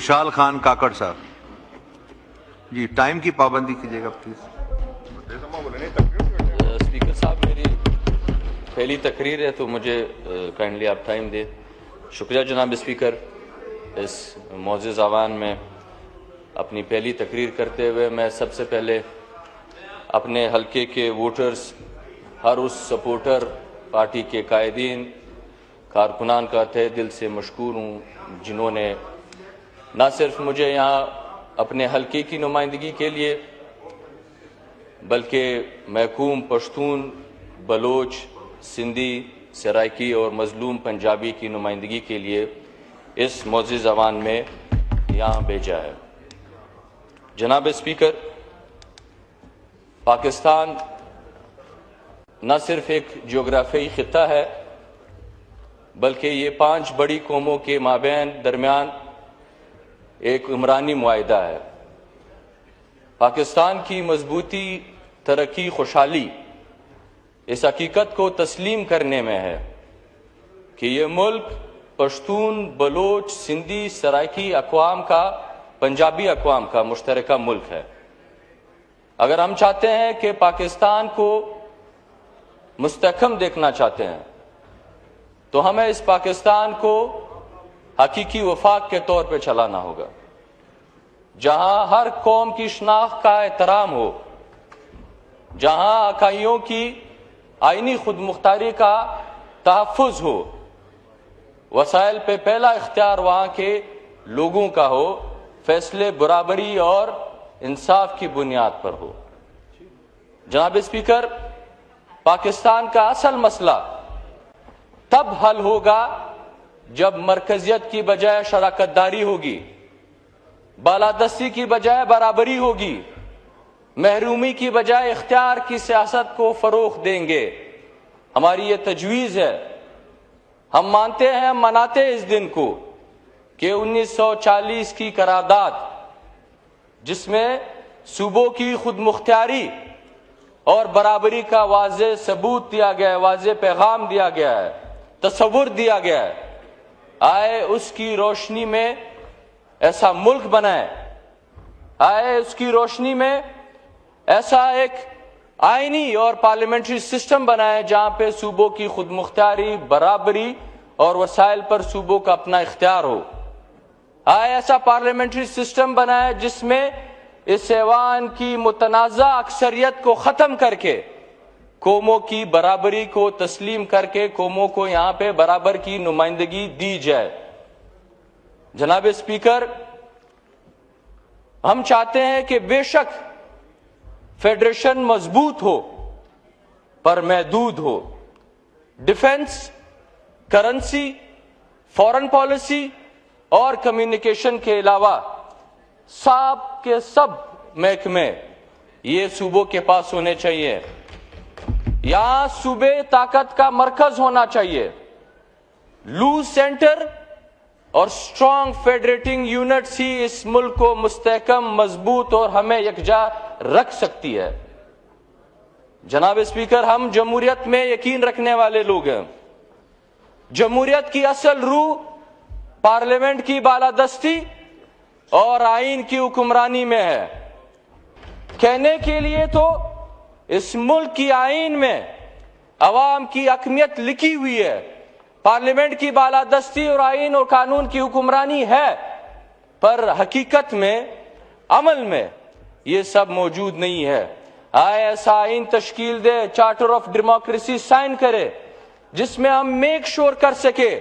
خوشحال خان کاکڑ صاحب. جی ٹائم کی پابندی کیجیے گا پلیز. اسپیکر صاحب میری پہلی تقریر ہے تو مجھے کائنڈلی آپ ٹائم دیں. شکریہ جناب اسپیکر. اس معزز آوان میں اپنی پہلی تقریر کرتے ہوئے میں سب سے پہلے اپنے حلقے کے ووٹرز، ہر اس سپورٹر، پارٹی کے قائدین، کارکنان کا تہہ دل سے مشکور ہوں جنہوں نے نہ صرف مجھے یہاں اپنے حلقے کی نمائندگی کے لیے بلکہ محکوم پشتون، بلوچ، سندھی، سرائکی اور مظلوم پنجابی کی نمائندگی کے لیے اس معزز آوان میں یہاں بھیجا ہے. جناب اسپیکر، پاکستان نہ صرف ایک جغرافیائی خطہ ہے بلکہ یہ 5 بڑی قوموں کے درمیان ایک عمرانی معاہدہ ہے. پاکستان کی مضبوطی، ترقی، خوشحالی اس حقیقت کو تسلیم کرنے میں ہے کہ یہ ملک پشتون، بلوچ، سندھی، سرائکی اقوام کا، پنجابی اقوام کا مشترکہ ملک ہے. اگر ہم چاہتے ہیں کہ پاکستان کو مستحکم دیکھنا چاہتے ہیں تو ہمیں اس پاکستان کو حقیقی وفاق کے طور پہ چلانا ہوگا، جہاں ہر قوم کی شناخت کا احترام ہو، جہاں اکائیوں کی آئینی خود مختاری کا تحفظ ہو، وسائل پہ پہلا اختیار وہاں کے لوگوں کا ہو، فیصلے برابری اور انصاف کی بنیاد پر ہو. جناب اسپیکر، پاکستان کا اصل مسئلہ تب حل ہوگا جب مرکزیت کی بجائے شراکت داری ہوگی، بالادستی کی بجائے برابری ہوگی، محرومی کی بجائے اختیار کی سیاست کو فروغ دیں گے. ہماری یہ تجویز ہے. ہم مانتے ہیں، مناتے اس دن کو کہ 1940 کی قرارداد جس میں صوبوں کی خود مختاری اور برابری کا واضح ثبوت دیا گیا ہے، واضح پیغام دیا گیا ہے، تصور دیا گیا ہے، آئے اس کی روشنی میں ایسا ملک بنائے، آئے اس کی روشنی میں ایسا ایک آئینی اور پارلیمنٹری سسٹم بنائے جہاں پہ صوبوں کی خود مختاری، برابری اور وسائل پر صوبوں کا اپنا اختیار ہو. آئے ایسا پارلیمنٹری سسٹم بنائے جس میں اس ایوان کی متنازع اکثریت کو ختم کر کے قوموں کی برابری کو تسلیم کر کے قوموں کو یہاں پہ برابر کی نمائندگی دی جائے. جناب اسپیکر، ہم چاہتے ہیں کہ بے شک فیڈریشن مضبوط ہو پر محدود ہو. ڈیفنس، کرنسی، فارن پالیسی اور کمیونیکیشن کے علاوہ سب کے سب محکمے یہ صوبوں کے پاس ہونے چاہیے. یہاں صوبے طاقت کا مرکز ہونا چاہیے. لوز سینٹر اور اسٹرانگ فیڈریٹنگ یونٹس ہی اس ملک کو مستحکم، مضبوط اور ہمیں یکجا رکھ سکتی ہے. جناب اسپیکر، ہم جمہوریت میں یقین رکھنے والے لوگ ہیں. جمہوریت کی اصل روح پارلیمنٹ کی بالادستی اور آئین کی حکمرانی میں ہے. کہنے کے لیے تو اس ملک کی آئین میں عوام کی حکمیت لکھی ہوئی ہے، پارلیمنٹ کی بالادستی اور آئین اور قانون کی حکمرانی ہے، پر حقیقت میں، عمل میں یہ سب موجود نہیں ہے. آئے ایسا آئین تشکیل دے، چارٹر آف ڈیموکریسی سائن کرے جس میں ہم میک شور کر سکے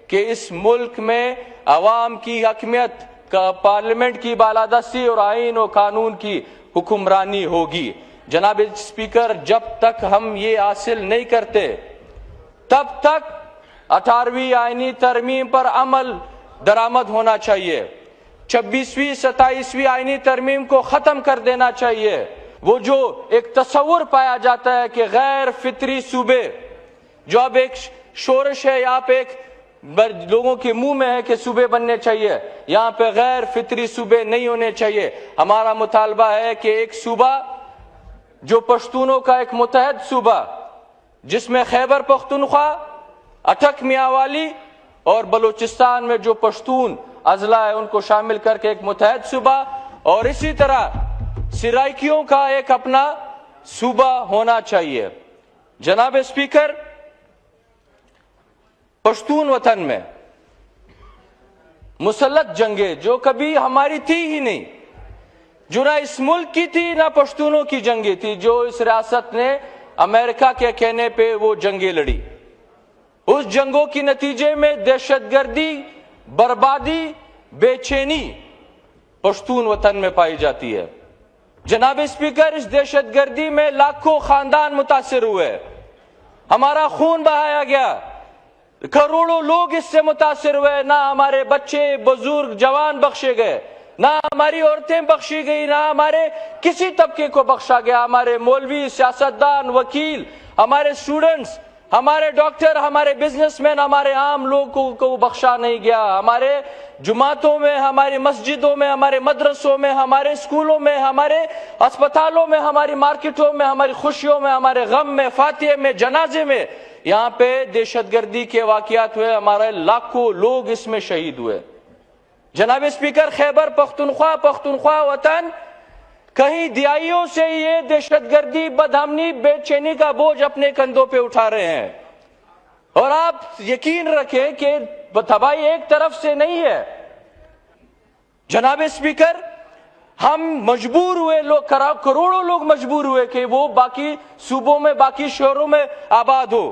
کہ اس ملک میں عوام کی حکمیت کا پارلیمنٹ کی بالادستی اور آئین و قانون کی حکمرانی ہوگی. جناب اسپیکر، جب تک ہم یہ حاصل نہیں کرتے تب تک 18ویں آئینی ترمیم پر عمل درآمد ہونا چاہیے. 26ویں 27ویں آئینی ترمیم کو ختم کر دینا چاہیے. وہ جو ایک تصور پایا جاتا ہے کہ غیر فطری صوبے، جو اب ایک شورش ہے یہاں پہ، ایک لوگوں کے منہ میں ہے کہ صوبے بننے چاہیے، یہاں پہ غیر فطری صوبے نہیں ہونے چاہیے. ہمارا مطالبہ ہے کہ ایک صوبہ جو پشتونوں کا ایک متحد صوبہ جس میں خیبر پختونخوا، اٹک میاں والی اور بلوچستان میں جو پشتون अजला है उनको शामिल करके एक मुतहद सूबा, और इसी तरह सिराइकियों का एक अपना सूबा होना चाहिए। जनाब स्पीकर, पश्तून वतन में मुसल्लत जंगें जो कभी हमारी थी ही नहीं, जो ना इस मुल्क की थी ना पश्तूनों की जंगें थी, जो इस रियासत ने अमेरिका के कहने पे वो जंगें लड़ी। उस जंगों की नतीजे में दहशतगर्दी, बर्बादी, बेचैनी पश्तून वतन में पाई जाती है। जनाब स्पीकर, इस दहशतगर्दी में लाखों खानदान मुतासिर हुए, हमारा खून बहाया गया, करोड़ों लोग इससे मुतासिर हुए। ना हमारे बच्चे, बुजुर्ग, जवान बख्शे गए, ना हमारी औरतें बख्शी गई, ना हमारे किसी तबके को बख्शा गया। हमारे मौलवी, सियासतदान, वकील, हमारे स्टूडेंट्स, हमारे डॉक्टर, हमारे बिजनेसमैन, हमारे आम लोगों को बख्शा नहीं गया। हमारे जुमातों में, हमारी मस्जिदों में, हमारे मदरसों में, हमारे स्कूलों में, हमारे अस्पतालों में, हमारी मार्केटों में, हमारी खुशियों में, हमारे गम में, फातिहे में, जनाजे में, यहाँ पे दहशतगर्दी के वाकयात हुए, हमारे लाखों लोग इसमें शहीद हुए। जनाब स्पीकर, खैबर पख्तूनख्वा वतन कहीं दिहाइयों से ये दहशतगर्दी, बदअमनी, बेचैनी का बोझ अपने कंधों पे उठा रहे हैं। और आप यकीन रखें कि तबाही एक तरफ से नहीं है। जनाब स्पीकर, हम मजबूर हुए, लोग करोड़ों लोग मजबूर हुए कि वो बाकी सूबों में, बाकी शहरों में आबाद हो।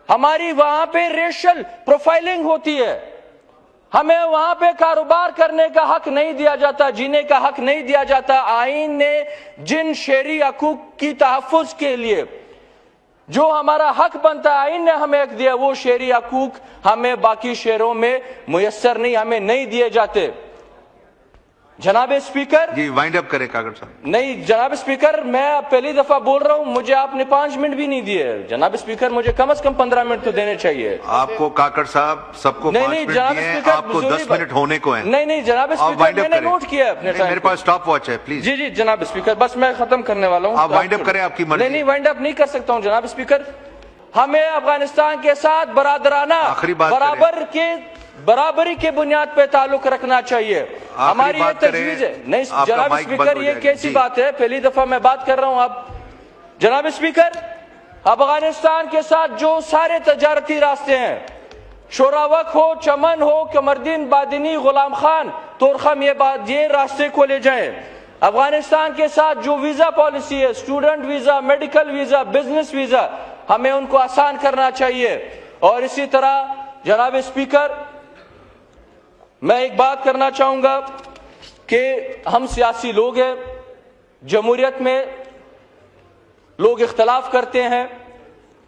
हमारी वहां पे रेशल प्रोफाइलिंग होती है, हमें वहां पे कारोबार करने का हक नहीं दिया जाता, जीने का हक नहीं दिया जाता। आईन ने जिन शहरी हकूक की तहफ्फुज के लिए जो हमारा हक बनता है, आईन ने हमें हक दिया, वो शहरी हकूक हमें बाकी शहरों में मुयस्सर नहीं, हमें नहीं दिए जाते। जनाब स्पीकर जी, वाइंड अप करें कागड़ साहब। नहीं जनाब स्पीकर, मैं पहली दफा बोल रहा हूं, मुझे आपने 5 मिनट भी नहीं दिए। जनाब स्पीकर, मुझे कम से कम 15 मिनट तो देने चाहिए। आपको काकड़ साहब सबको 5 मिनट दिए हैं, आपको 10 मिनट होने को हैं। नहीं जनाब स्पीकर, मैंने नोट किया है अपने टाइम। मेरे पास स्टॉप वॉच है, प्लीज। जी जनाब स्पीकर, बस मैं खत्म करने वाला हूँ। आप वाइंड अप करें, आपकी मर्जी। नहीं वाइंड अप नहीं कर सकता हूँ जनाब स्पीकर। हमें अफगानिस्तान के साथ बरादराना, बराबरी के बुनियाद पे ताल्लुक रखना चाहिए। हमारी ये तजवीज है। नहीं जनाब स्पीकर, ये कैसी बात है? पहली दफा मैं बात कर रहा हूं। आप जनाब स्पीकर, अफगानिस्तान के साथ जो सारे तजारती रास्ते हैं, शोरावक हो, चमन हो, कमरदीन, बादिनी, गुलाम खान, तोरखम, ये रास्ते को ले जाएं। अफगानिस्तान के साथ जो वीजा पॉलिसी है, student visa, medical visa, business visa, हमें उनको आसान करना चाहिए। और इसी तरह जनाब स्पीकर, मैं एक बात करना चाहूंगा कि हम सियासी लोग हैं, जमहूरियत में लोग इख्तलाफ करते हैं।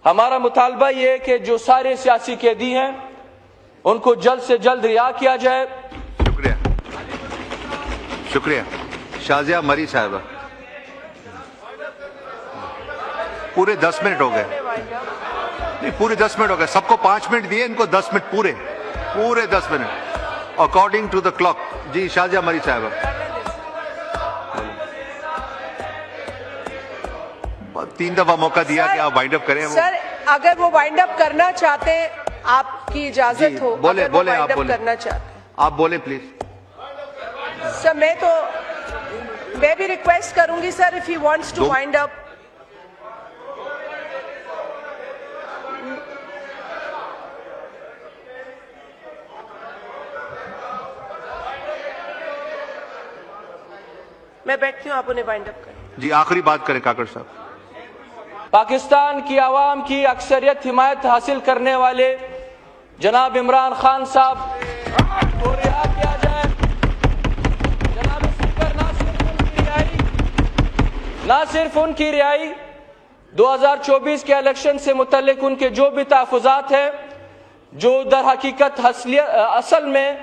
हमारा मुतालबा ये है कि जो सारे सियासी कैदी हैं उनको जल्द से जल्द रिहा किया जाए। शुक्रिया। शाजिया मरी साहिबा, पूरे 10 मिनट हो गए। नहीं, पूरे 10 मिनट हो गए। सबको 5 मिनट दिए, इनको 10 मिनट पूरे 10 minute according to the clock. जी शाजिया मरी साहिबा, 3 दफा मौका दिया कि आप वाइंड अप करें। सर, अगर वो वाइंड अप करना चाहते, आपकी इजाजत हो, बोले आप बोले, करना चाहते, आप बोले प्लीज। सर मैं भी रिक्वेस्ट करूंगी sir, if he wants to wind up. मैं बैठती हूँ, आप उन्हें वाइंड अप करें। जी आखिरी बात करें काकड़ साहब। पाकिस्तान की आवाम की अक्सरियत हिमायत हासिल करने वाले जनाब इमरान खान साहब को रिहा किया जाए। जनाब स्पीकर, ना सिर्फ उनकी रिहाई, 2024 के इलेक्शन से मुतल्लिक उनके जो भी तहफ़्फ़ुज़ात हैं, जो दर हकीकत असल में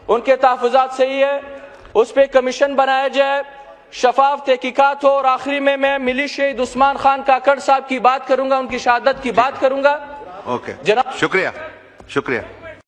उनके तहफ़्फ़ुज़ात सही है, उस पर कमीशन बनाया जाए, शफाफ तहकीकात हो। और आखिरी में मैं मिली शहीद उस्मान खान काकड़ साहब की बात करूंगा, उनकी शहादत की बात करूंगा। ओके, शुक्रिया।